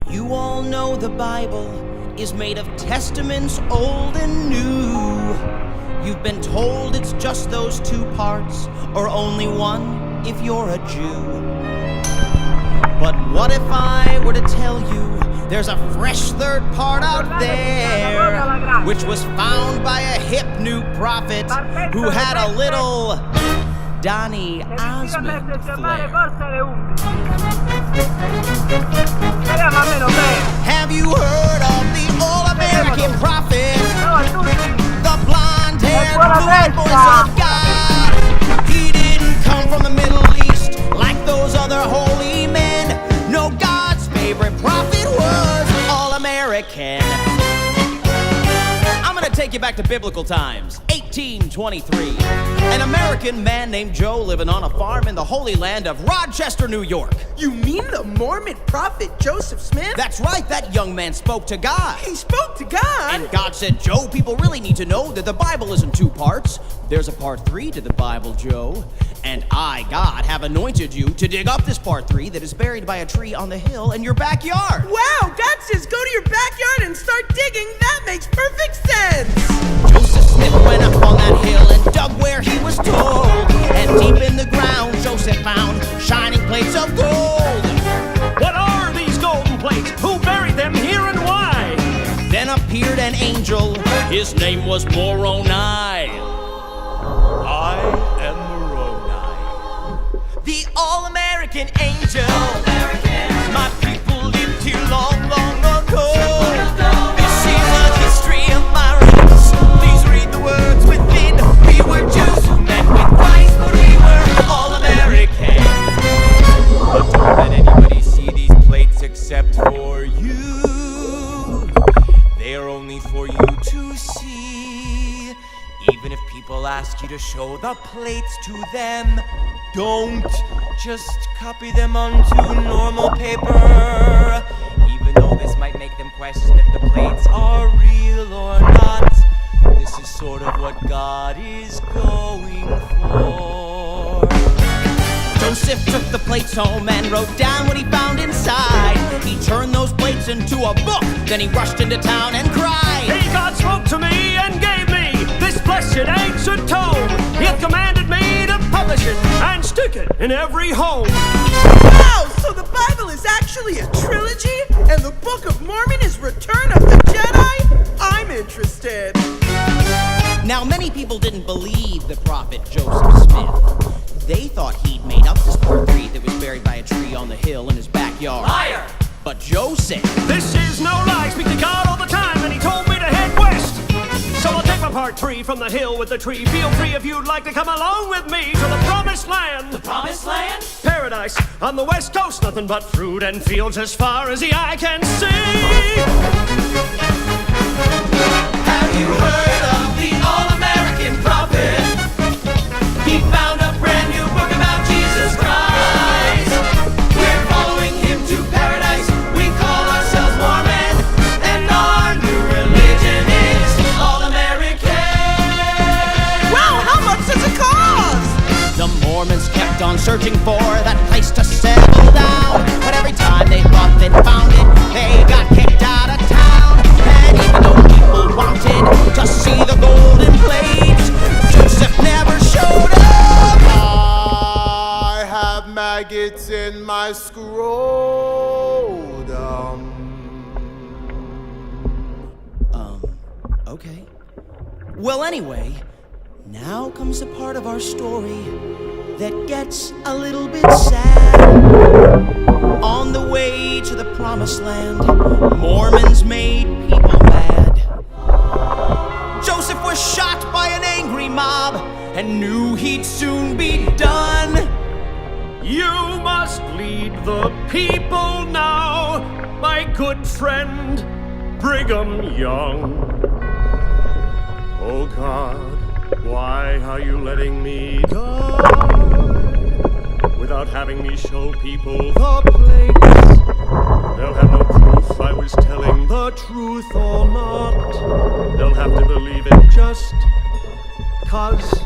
You all know the Bible is made of testaments old and new. You've been told it's just those two parts, or only one if you're a Jew. But what if I were to tell you there's a fresh third part out there, which was found by a hip new prophet who had a little Donny Osmond flair? Have you heard of the all-American prophet? The blonde-haired, blue-eyed voice of God. He didn't come from the Middle East like those other holy men. No, God's favorite prophet was all-American. I'm gonna take you back to biblical times, 1823. An American man named Joe living on a farm in the holy land of Rochester, New York. You mean the Mormon prophet Joseph Smith? That's right, that young man spoke to God. He spoke to God? And God said, Joe, people really need to know that the Bible isn't two parts. There's a part 3 to the Bible, Joe. And I, God, have anointed you to dig up this part 3 that is buried by a tree on the hill in your backyard. Wow, God says go to your backyard and start digging. That makes perfect sense. Joseph Smith went up on that hill and dug where he was told. And deep in the ground, Joseph found shining plates of gold. What are these golden plates? Who buried them here and why? Then appeared an angel. His name was Moroni. I am Moroni. The all-American angel. My people lived here long, long ago. This is the history of my race. Please read the words within. We were Jews who met with Christ, but we were all-American. But don't let anybody see these plates except for you. They are only for you to see. Even if people ask you to show the plates to them, don't just copy them onto normal paper. Even though this might make them question if the plates are real or not, this is sort of what God is going for. Joseph took the plates home and wrote down what he found inside. He turned those plates into a book, then he rushed into town and cried. Hey, God spoke to me and gave me this blessed ancient tome. He hath commanded me to publish it and stick it in every home. Wow, so the Bible is actually a trilogy? And the Book of Mormon is Return of the Jedi? I'm interested. Now, many people didn't believe the prophet Joseph Smith. They thought he'd made up this part 3 that was buried by a tree on the hill in his backyard. Liar! But Joe said, This is no lie. Speak to God all the time, and he told me to head west. So I'll take my part 3 from the hill with the tree. Feel free if you'd like to come along with me to the promised land. The promised land? Paradise on the west coast, nothing but fruit and fields as far as the eye can see. Have you heard of the all-American prophet? He found a brand new book about Jesus Christ. We're following him to paradise. We call ourselves Mormon, and our new religion is all-American. Wow, how much does it cost? The Mormons kept on searching for that place to settle down. But every time they thought they'd found it, they got kicked out of town. And even though people wanted to see the golden plates, Joseph never showed up. I have maggots in my scrotum. Okay. Well, anyway, now comes the part of our story that gets a little bit sad. On the way to the promised land, Mormons made people mad. Joseph was shot by an angry mob and knew he'd soon be done. You must lead the people now, my good friend Brigham Young. Oh God, why are you letting me die without having me show people the plates? They'll have no proof I was telling the truth or not. They'll have to believe it just 'cause.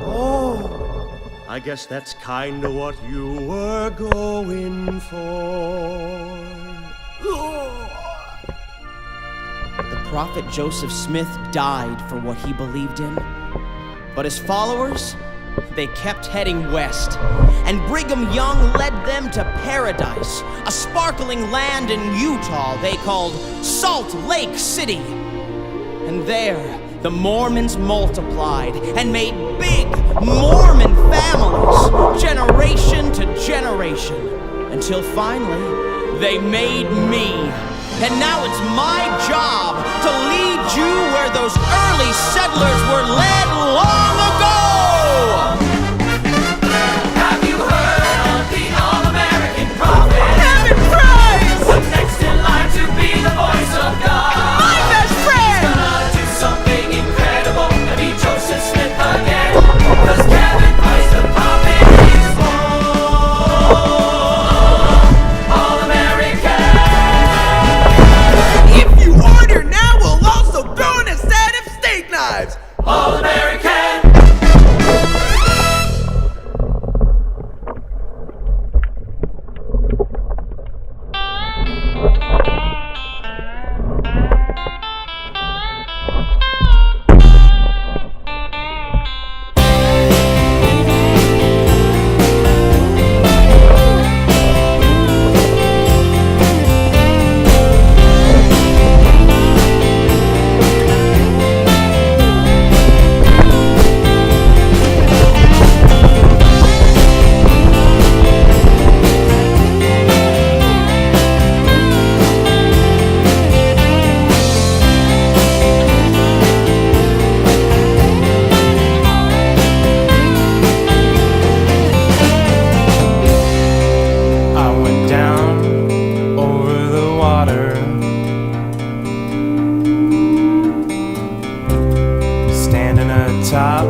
Oh, I guess that's kinda what you were going for. Prophet Joseph Smith died for what he believed in. But his followers, they kept heading west, and Brigham Young led them to paradise, a sparkling land in Utah they called Salt Lake City. And there, the Mormons multiplied and made big Mormon families, generation to generation, until finally, they made me. And now it's my job to lead you where those early settlers were led long ago. Have you heard of the all-American prophet? Heaven praise! What's next in line to be the voice of God? My best friend! Gonna do something incredible and be Joseph Smith again. 'Cause Kevin Price the prophet is all-American. If you order now, we'll also throw in a set of steak knives. All-American. Atop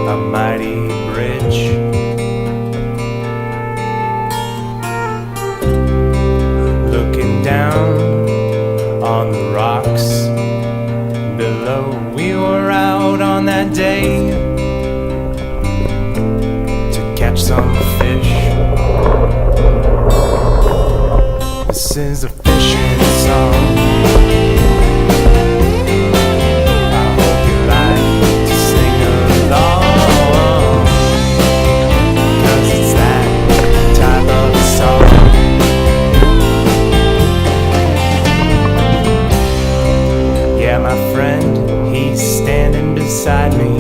a mighty bridge, looking down on the rocks below. We were out on that day to catch some fish. This is a fishing song. Beside me,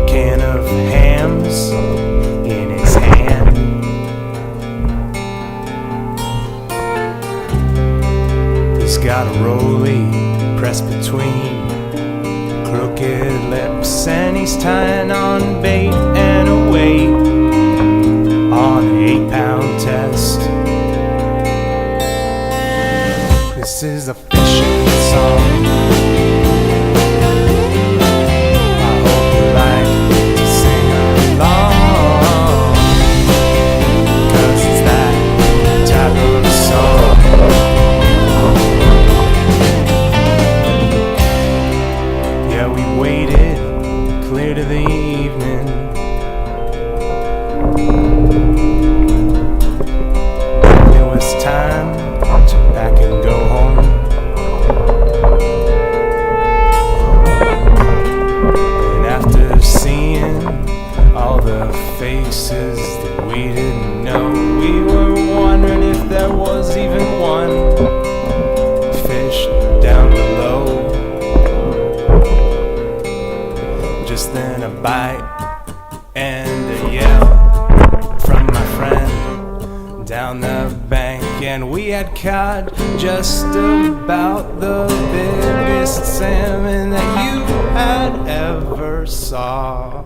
can of hams in his hand. He's got a rollie pressed between crooked lips, and he's tying on bait and a weight on an 8-pound test. This is a fishing song. I hope you like to sing along, 'cause it's that type of song. Yeah, we waited clear to the evening. It was time to pack and go home. And after seeing all the faces that we didn't know, we were wondering if there was even one fish down below. Just then a bite and a yell from my friend down the bank, and we had caught just about the biggest salmon that you had ever saw.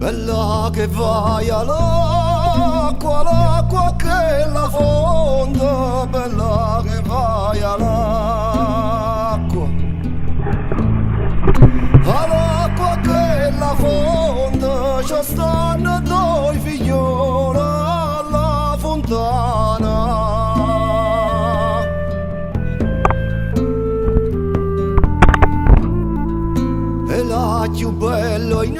Bella che vai all'acqua, l'acqua che è la fonda, bella che vai all'acqua. All'acqua che è la fonda, ci stanno due figlioli alla fontana. E la più bello in